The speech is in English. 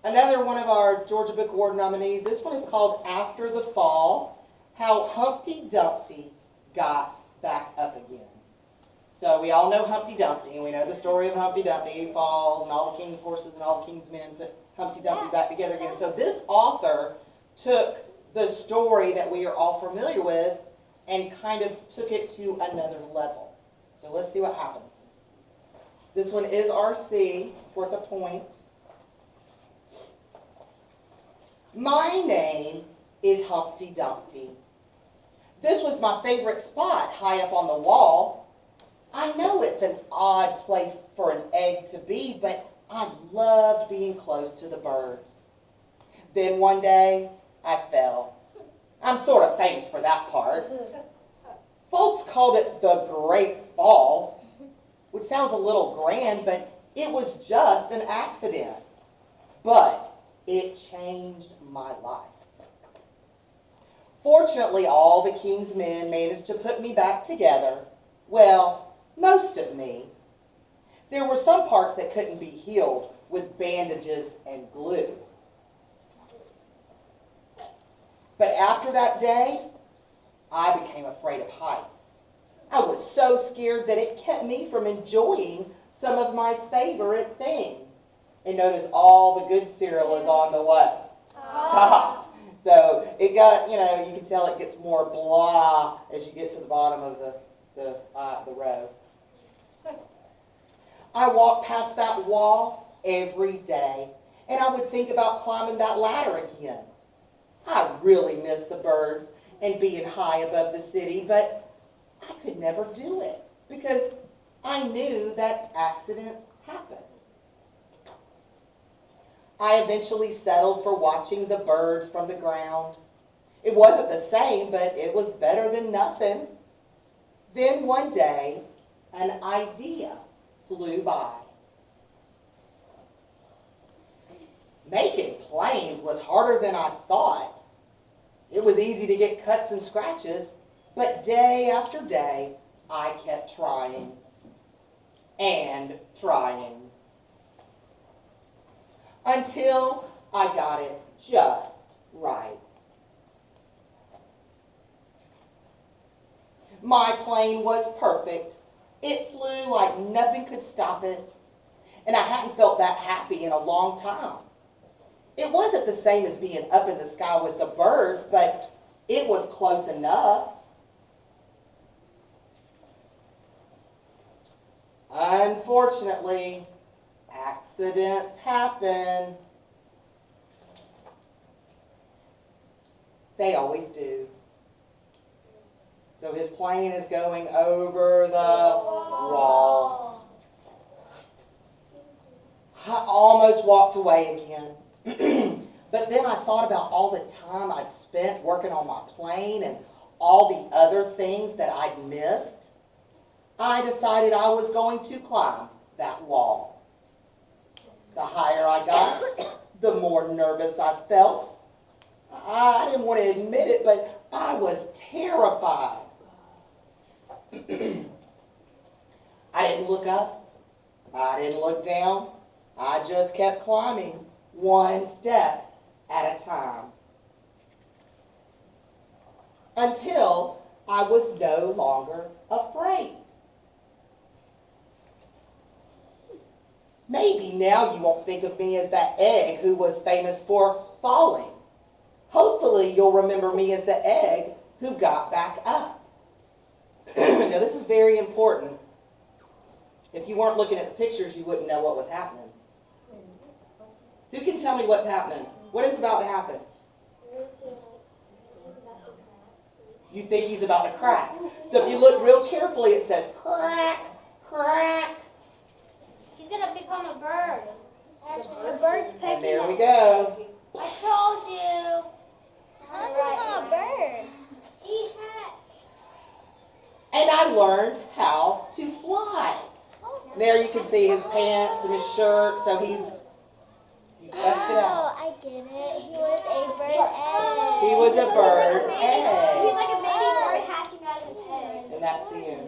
Another one of our Georgia Book Award nominees. This one is called After the Fall, How Humpty Dumpty Got Back Up Again. So we all know Humpty Dumpty, and we know the story of Humpty Dumpty. He falls, and all the king's horses and all the king's men put Humpty Dumpty back together again. So this author took the story that we are all familiar with and kind of took it to another level. So let's see what happens. This one is RC. It's worth a point. My name is Humpty Dumpty. This was my favorite spot, high up on the wall. I know it's an odd place for an egg to be, but I loved being close to the birds. Then one day, I fell. I'm sort of famous for that part. Folks called it the Great Fall, which sounds a little grand, but it was just an accident. But it changed my life. Fortunately, all the king's men managed to put me back together. Well, most of me. There were some parts that couldn't be healed with bandages and glue. But after that day, I became afraid of heights. I was so scared that it kept me from enjoying some of my favorite things. And notice all the good cereal is on the what? Top. So it got, you can tell it gets more blah as you get to the bottom of the row. I walked past that wall every day, and I would think about climbing that ladder again. I really miss the birds and being high above the city, but I could never do it because I knew that accidents happen. I eventually settled for watching the birds from the ground. It wasn't the same, but it was better than nothing. Then one day, an idea flew by. Making planes was harder than I thought. It was easy to get cuts and scratches, but day after day, I kept trying and trying until I got it just right. My plane was perfect. It flew like nothing could stop it, and I hadn't felt that happy in a long time. It wasn't the same as being up in the sky with the birds, but it was close enough. Unfortunately, accidents happen. They always do. So his plane is going over the wall. I almost walked away again. But then I thought about all the time I'd spent working on my plane and all the other things that I'd missed. I decided I was going to climb that wall. The higher I got, the more nervous I felt. I didn't want to admit it, but I was terrified. I didn't look up. I didn't look down. I just kept climbing one step at a time until I was no longer afraid. Maybe now you won't think of me as that egg who was famous for falling. Hopefully you'll remember me as the egg who got back up. Now this is very important. If you weren't looking at the pictures, you wouldn't know what was happening. Who can tell me what's happening? What is about to happen? You think he's about to crack. So if you look real carefully, it says crack, crack. He's going to become a bird. The bird's pecking And there we go. I told you. How's he not a bird? He had. And I learned how to fly. There you can see his pants and his shirt, so he's busted out. Oh, I get it. He was a bird egg. He was a bird He's egg. like a baby bird hatching out of his egg. And that's the end.